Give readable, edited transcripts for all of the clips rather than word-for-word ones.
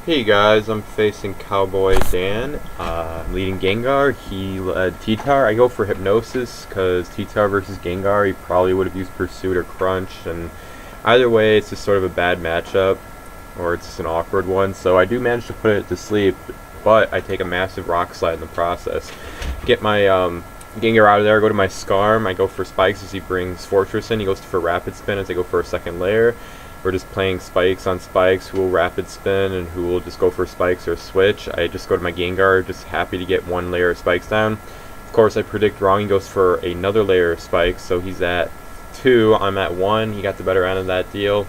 Hey guys, I'm facing Cowboy Dan. I'm leading Gengar. He led T-Tar. I go for Hypnosis because T-Tar versus Gengar, he probably would have used Pursuit or Crunch, and either way, it's just sort of a bad matchup, or it's just an awkward one. So I do manage to put it to sleep, but I take a massive Rock Slide in the process. Get my Gengar out of there. I go to my Scarm. I go for Spikes as he brings Fortress in. He goes for Rapid Spin as I go for a second layer. We're just playing spikes on spikes, who will rapid spin and who will just go for spikes or switch. I just go to my Gengar, just happy to get one layer of spikes down. Of course, I predict wrong. He goes for another layer of spikes, so he's at 2, I'm at 1. He got the better end of that deal.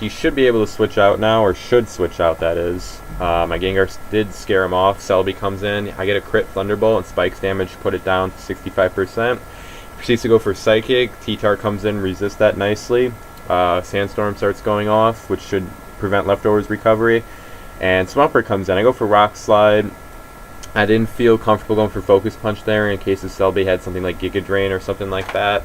He should be able to switch out now, or should switch out, that is. My Gengar did scare him off. Celebi comes in. I get a crit Thunderbolt, and spikes damage put it down to 65%. Proceeds to go for Psychic. T-Tar comes in, resists that nicely. Sandstorm starts going off, which should prevent Leftovers recovery, and Swampert comes in. I go for Rock Slide. I didn't feel comfortable going for Focus Punch there in case the Celebi had something like Giga Drain or something like that,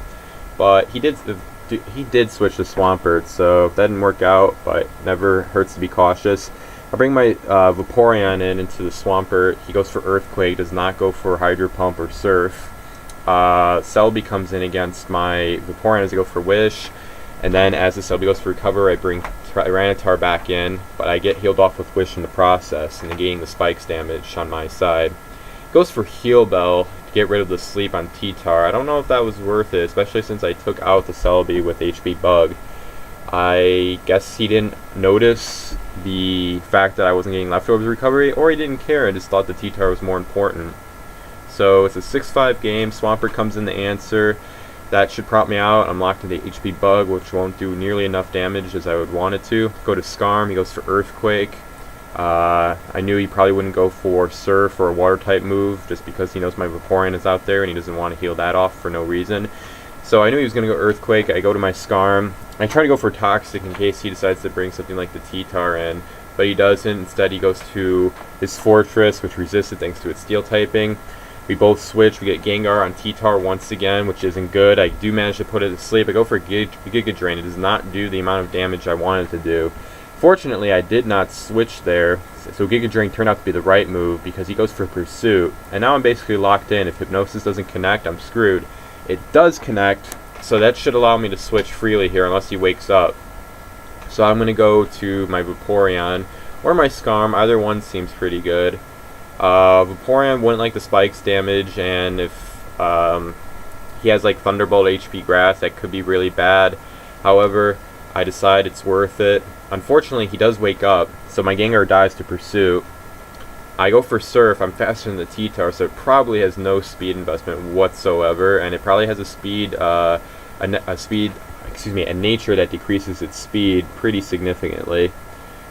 but he did switch to Swampert, so that didn't work out, but never hurts to be cautious. I bring my Vaporeon into the Swampert. He goes for Earthquake, does not go for Hydro Pump or Surf. Celebi comes in against my Vaporeon as I go for Wish. And then as the Celebi goes for Recover, I bring Tyranitar back in, but I get healed off with Wish in the process, negating the Spikes damage on my side. Goes for Heal Bell to get rid of the sleep on T-Tar. I don't know if that was worth it, especially since I took out the Celebi with HP Bug. I guess he didn't notice the fact that I wasn't getting Leftovers recovery, or he didn't care and just thought the T-Tar was more important. So it's a 6-5 game. Swampert comes in to answer. That should prop me out. I'm locked into HP Bug, which won't do nearly enough damage as I would want it to. Go to Scarm. He goes for Earthquake. I knew he probably wouldn't go for Surf or a Water-type move just because he knows my Vaporeon is out there and he doesn't want to heal that off for no reason. So I knew he was going to go Earthquake. I go to my Scarm. I try to go for Toxic in case he decides to bring something like the T-Tar in, but he doesn't. Instead, he goes to his Fortress, which resisted thanks to its Steel typing. We both switch. We get Gengar on T-Tar once again, which isn't good. I do manage to put it to sleep. I go for Giga Drain. It does not do the amount of damage I wanted to do. Fortunately, I did not switch there, so Giga Drain turned out to be the right move because he goes for Pursuit. And now I'm basically locked in. If Hypnosis doesn't connect, I'm screwed. It does connect, so that should allow me to switch freely here unless he wakes up. So I'm going to go to my Vaporeon or my Scarm. Either one seems pretty good. Vaporeon wouldn't like the Spikes damage, and if he has like Thunderbolt HP Grass, that could be really bad. However, I decide it's worth it. Unfortunately, he does wake up, so my Gengar dies to Pursuit. I go for Surf. I'm faster than the T-Tar, so it probably has no speed investment whatsoever, and it probably has a speed, a nature that decreases its speed pretty significantly.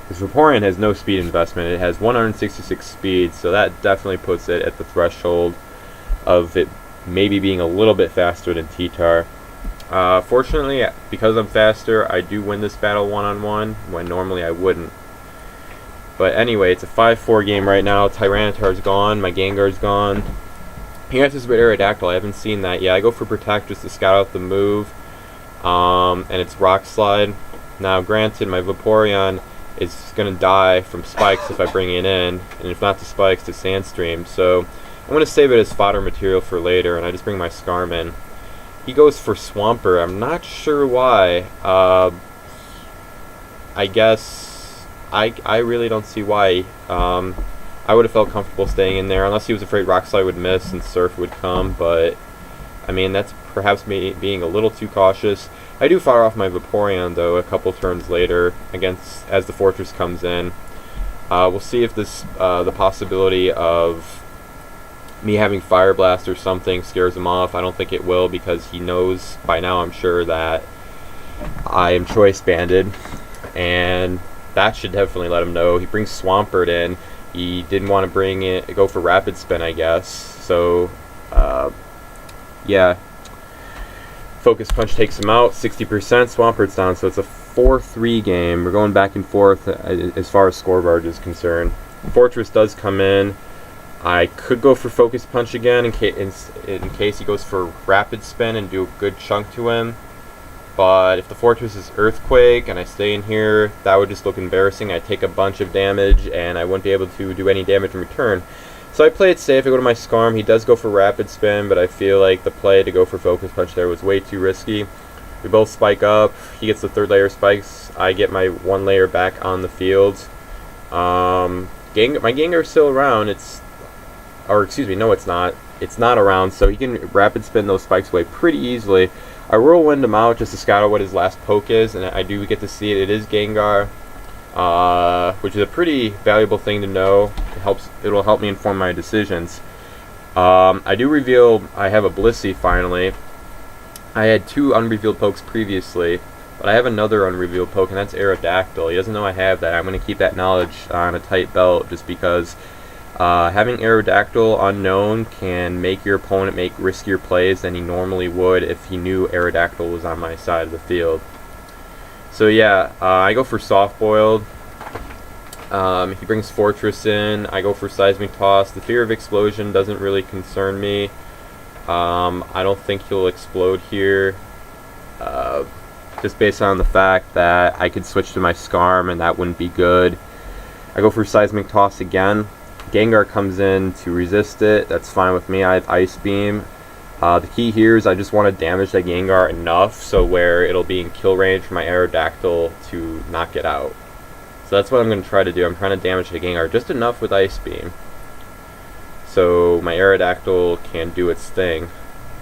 This Vaporeon has no speed investment. It has 166 speed, so that definitely puts it at the threshold of it maybe being a little bit faster than T-Tar. Fortunately, because I'm faster, I do win this battle one-on-one, when normally I wouldn't. But anyway, it's a 5-4 game right now. Tyranitar's gone, my Gengar's gone. He has this Aerodactyl, I haven't seen that yet. I go for Protect just to scout out the move, and it's Rock Slide. Now granted, my Vaporeon is going to die from Spikes if I bring it in, and if not to Spikes, to Sandstream. So I'm going to save it as fodder material for later, and I just bring my Scarm in. He goes for Swampert. I'm not sure why. I guess I really don't see why. I would have felt comfortable staying in there, unless he was afraid Rock Slide would miss and Surf would come, but I mean, that's perhaps me being a little too cautious. I do fire off my Vaporeon, though, a couple turns later, as the Fortress comes in. We'll see if the possibility of me having Fire Blast or something scares him off. I don't think it will, because he knows by now, I'm sure, that I am Choice Banded, and that should definitely let him know. He brings Swampert in. He didn't want to go for Rapid Spin, I guess. So, yeah. Focus Punch takes him out, 60%, Swampert's down, so it's a 4-3 game. We're going back and forth as far as scoreboard is concerned. Fortress does come in. I could go for Focus Punch again in case he goes for Rapid Spin and do a good chunk to him. But if the fortress is Earthquake and I stay in here, that would just look embarrassing. I'd take a bunch of damage and I wouldn't be able to do any damage in return. So I play it safe. I go to my Scarm. He does go for Rapid Spin, but I feel like the play to go for Focus Punch there was way too risky. We both spike up. He gets the 3rd layer spikes. I get my 1 layer back on the field. My Gengar's still around. Excuse me, no it's not. It's not around, so he can Rapid Spin those spikes away pretty easily. I Whirlwind him out just to scout out what his last poke is, and I do get to see it. It is Gengar, which is a pretty valuable thing to know. It'll help me inform my decisions. I do reveal I have a Blissey finally. I had 2 unrevealed pokes previously, but I have another unrevealed poke, and that's Aerodactyl. He doesn't know I have that. I'm going to keep that knowledge on a tight belt just because having Aerodactyl unknown can make your opponent make riskier plays than he normally would if he knew Aerodactyl was on my side of the field. So yeah, I go for Soft Boiled. He brings Fortress in. I go for Seismic Toss. The fear of explosion doesn't really concern me. I don't think he'll explode here. Just based on the fact that I could switch to my Scarm and that wouldn't be good. I go for Seismic Toss again. Gengar comes in to resist it. That's fine with me. I have Ice Beam. The key here is I just want to damage that Gengar enough so where it'll be in kill range for my Aerodactyl to knock it out. So that's what I'm going to try to do. I'm trying to damage the Gengar just enough with Ice Beam so my Aerodactyl can do its thing.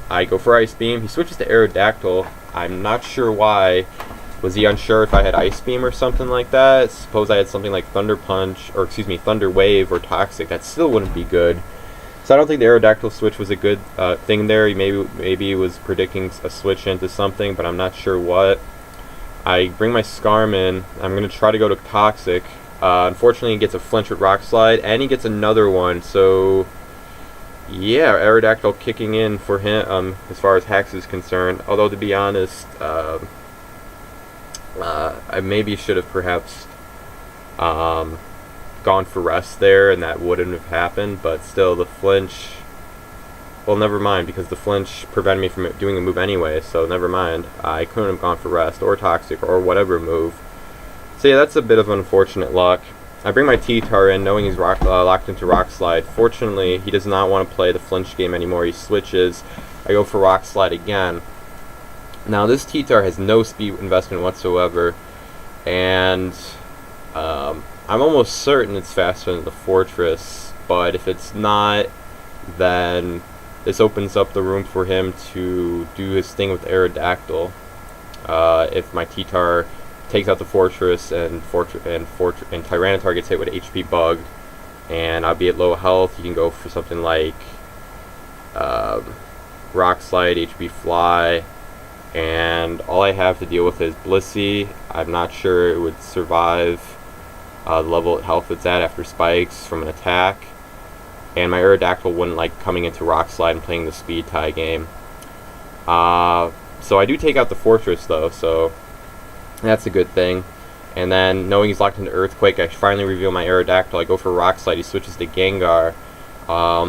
I go for Ice Beam. He switches to Aerodactyl. I'm not sure why. Was he unsure if I had Ice Beam or something like that? Suppose I had something like Thunder Punch, or excuse me, Thunder Wave or Toxic. That still wouldn't be good. So I don't think the Aerodactyl switch was a good thing there. He maybe he was predicting a switch into something, but I'm not sure what. I bring my Scarm in. I'm going to try to go to Toxic. Unfortunately, he gets a flinch with Rock Slide, and he gets another one. So yeah, Aerodactyl kicking in for him as far as Hacks is concerned. Although to be honest, I maybe should have perhaps gone for Rest there, and that wouldn't have happened, but still the flinch, well, never mind, because the flinch prevented me from doing a move anyway, so never mind. I couldn't have gone for Rest or Toxic or whatever move. So yeah, that's a bit of unfortunate luck. I bring my T-Tar in knowing he's locked into Rock Slide. Fortunately, he does not want to play the flinch game anymore. He switches. I go for Rock Slide again. Now this T-Tar has no speed investment whatsoever, and I'm almost certain it's faster than the Fortress, but if it's not, then this opens up the room for him to do his thing with Aerodactyl. If my T-Tar takes out the Fortress and Tyranitar gets hit with HP Bug, and I'll be at low health, you can go for something like Rock Slide, HP Fly, and all I have to deal with is Blissey. I'm not sure it would survive the level of health it's at after spikes from an attack, and my Aerodactyl wouldn't like coming into Rock Slide and playing the speed tie game. So I do take out the Fortress though, so that's a good thing. And then knowing he's locked into Earthquake, I finally reveal my Aerodactyl. I go for Rock Slide. He switches to Gengar.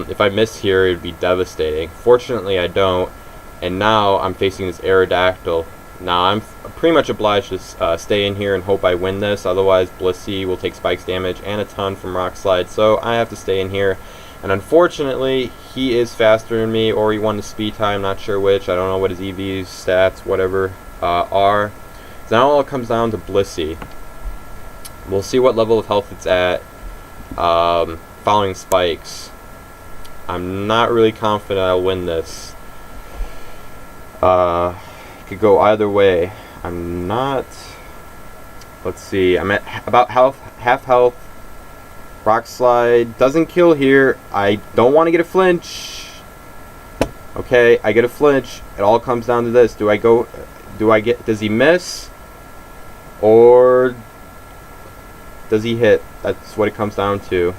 If I miss here, it would be devastating. Fortunately, I don't. And now I'm facing this Aerodactyl. Now I'm pretty much obliged to stay in here and hope I win this. Otherwise, Blissey will take spikes damage and a ton from Rock Slide. So I have to stay in here. And unfortunately, he is faster than me, or he won the speed tie. I'm not sure which. I don't know what his EVs, stats, whatever are. So now all it comes down to Blissey. We'll see what level of health it's at following spikes. I'm not really confident I'll win this. Could go either way. I'm not. Let's see. I'm at about half health. Rock Slide doesn't kill here. I don't want to get a flinch. Okay, I get a flinch. It all comes down to this. Does he miss? Or does he hit? That's what it comes down to.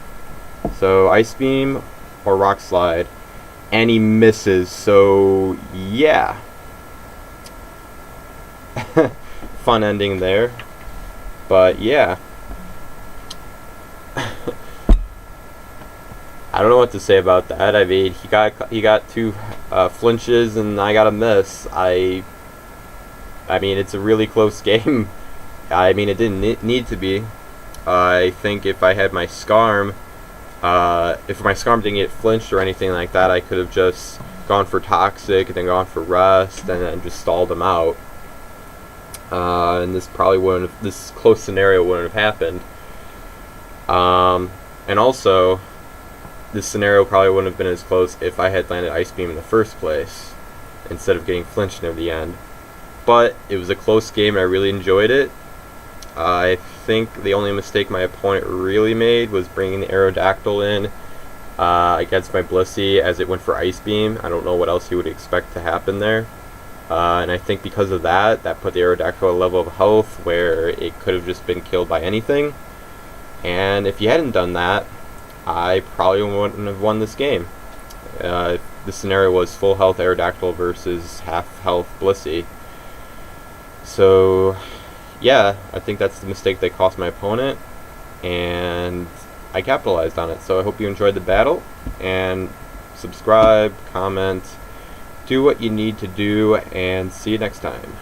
So Ice Beam or Rock Slide. And he misses, so yeah. Fun ending there. But yeah. I don't know what to say about that. I mean, he got two flinches and I got a miss. I I mean, it's a really close game. I mean, it didn't need to be. I think if I had my Scarm, if my Scarm didn't get flinched or anything like that, I could have just gone for Toxic and then gone for Rest and then just stalled him out. And this probably wouldn't have, this close scenario wouldn't have happened. And also, this scenario probably wouldn't have been as close if I had landed Ice Beam in the first place, instead of getting flinched near the end. But it was a close game and I really enjoyed it. I think the only mistake my opponent really made was bringing the Aerodactyl in against my Blissey as it went for Ice Beam. I don't know what else he would expect to happen there. And I think because of that put the Aerodactyl at a level of health where it could have just been killed by anything. And if you hadn't done that, I probably wouldn't have won this game. The scenario was full health Aerodactyl versus half health Blissey. So, yeah, I think that's the mistake that cost my opponent, and I capitalized on it. So I hope you enjoyed the battle, and subscribe, comment, do what you need to do, and see you next time.